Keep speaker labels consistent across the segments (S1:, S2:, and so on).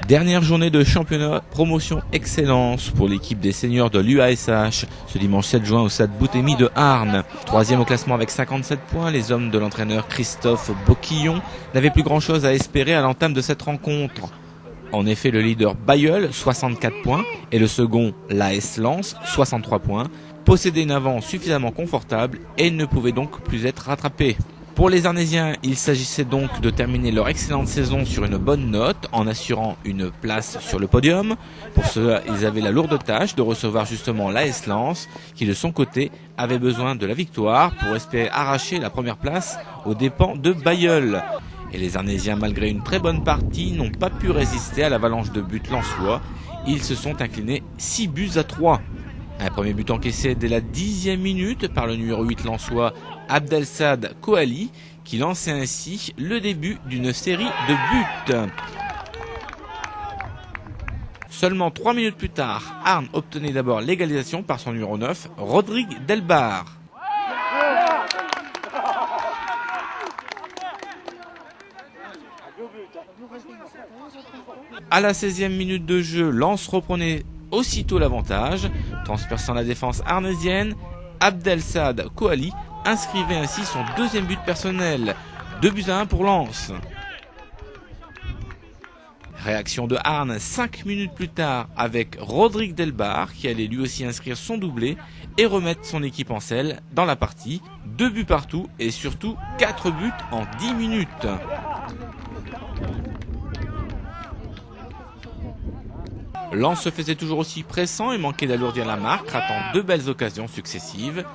S1: Dernière journée de championnat promotion excellence pour l'équipe des seniors de l'UASH ce dimanche 7 juin au stade Boutemi de Arnes. Troisième au classement avec 57 points, les hommes de l'entraîneur Christophe Boquillon n'avaient plus grand chose à espérer à l'entame de cette rencontre. En effet, le leader Bailleul, 64 points, et le second, l'AS Lens, 63 points, possédaient une avance suffisamment confortable et ne pouvaient donc plus être rattrapés. Pour les Arnésiens, il s'agissait donc de terminer leur excellente saison sur une bonne note en assurant une place sur le podium. Pour cela, ils avaient la lourde tâche de recevoir justement l'AS Lens qui de son côté avait besoin de la victoire pour espérer arracher la première place aux dépens de Bailleul. Et les Arnésiens, malgré une très bonne partie, n'ont pas pu résister à l'avalanche de buts lensois. Ils se sont inclinés 6-3. Un premier but encaissé dès la 10e minute par le numéro 8 lensois Abdelsad Kouali qui lançait ainsi le début d'une série de buts. Seulement 3 minutes plus tard, Arnes obtenait d'abord l'égalisation par son numéro 9, Rodrigue Delbar. À la 16e minute de jeu, Lens reprenait aussitôt l'avantage, transperçant la défense arnésienne. Abdelsad Kouali inscrivait ainsi son deuxième but personnel, 2-1 pour Lens. Réaction de Arnes 5 minutes plus tard avec Rodrigue Delbar qui allait lui aussi inscrire son doublé et remettre son équipe en selle dans la partie. 2 buts partout et surtout 4 buts en 10 minutes. Lens se faisait toujours aussi pressant et manquait d'alourdir la marque, ratant 2 belles occasions successives. «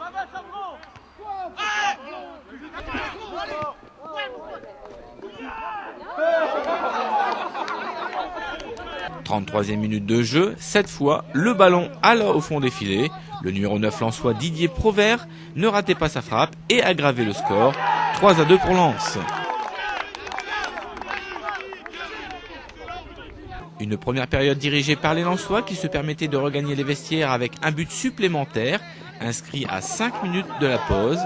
S1: 33e minute de jeu, cette fois, le ballon alla au fond des filets. Le numéro 9 lensois Didier Provert ne ratait pas sa frappe et aggravait le score, 3-2 pour Lens. Une première période dirigée par les Lensois qui se permettaient de regagner les vestiaires avec un but supplémentaire, inscrit à 5 minutes de la pause,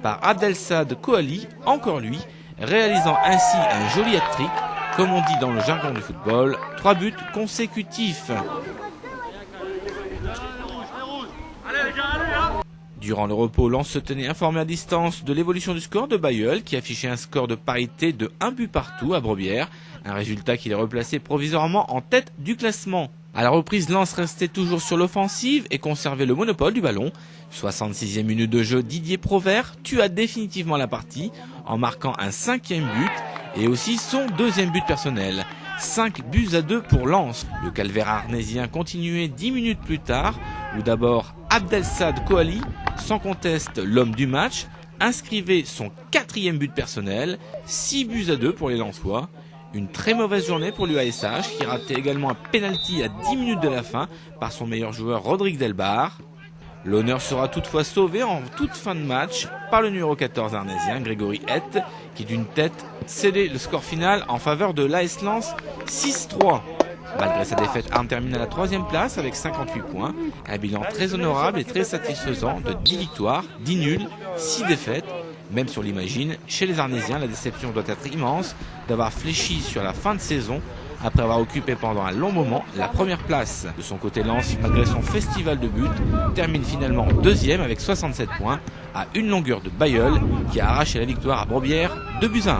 S1: par Abdelsad Kouali, encore lui, réalisant ainsi un joli hat-trick, comme on dit dans le jargon du football, 3 buts consécutifs. Durant le repos, Lens se tenait informé à distance de l'évolution du score de Bailleul qui affichait un score de parité de 1 but partout à Brebière, un résultat qui les replaçait provisoirement en tête du classement. À la reprise, Lens restait toujours sur l'offensive et conservait le monopole du ballon. 66e minute de jeu, Didier Provert tua définitivement la partie en marquant un 5e but et aussi son 2e but personnel. 5-2 pour Lens. Le calvaire arnésien continuait 10 minutes plus tard où d'abord Abdelsad Kouali, sans conteste l'homme du match, inscrivait son 4e but personnel, 6-2 pour les Lensois. Une très mauvaise journée pour l'UASH qui ratait également un pénalty à 10 minutes de la fin par son meilleur joueur Rodrigue Delbar. L'honneur sera toutefois sauvé en toute fin de match par le numéro 14 arnésien Grégory Hett qui d'une tête cédait le score final en faveur de l'AS Lens 6-3. Malgré sa défaite, Arnes termine à la 3e place avec 58 points, un bilan très honorable et très satisfaisant de 10 victoires, 10 nuls, 6 défaites. Même si on l'imagine, chez les Arnésiens, la déception doit être immense d'avoir fléchi sur la fin de saison après avoir occupé pendant un long moment la première place. De son côté, Lens, malgré son festival de buts, termine finalement 2e avec 67 points à une longueur de Bailleul qui a arraché la victoire à Brebière 2-1.